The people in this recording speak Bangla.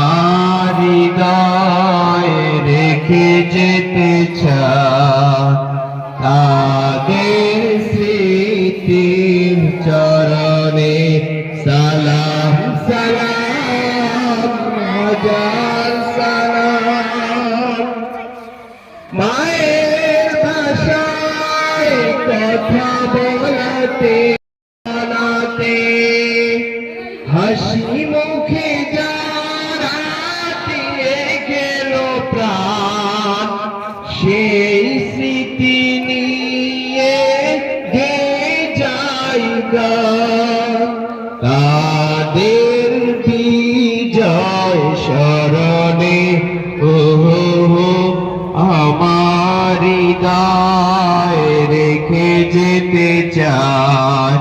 আমার হৃদয়ে রেখে যেতে চাই তাদের স্মৃতির চরণে সালাম সালাম হাজার সালাম। মায়ের ভাষায় কথা বলতে জানাতে হাসি মুখে যারা দিয়ে গেল প্রাণ সেই স্মৃতি নিয়ে গেয়ে যাই গান। তাদের বিজয় স্মরণে ও আমার হৃদয়ে রেখে যেতে চাই।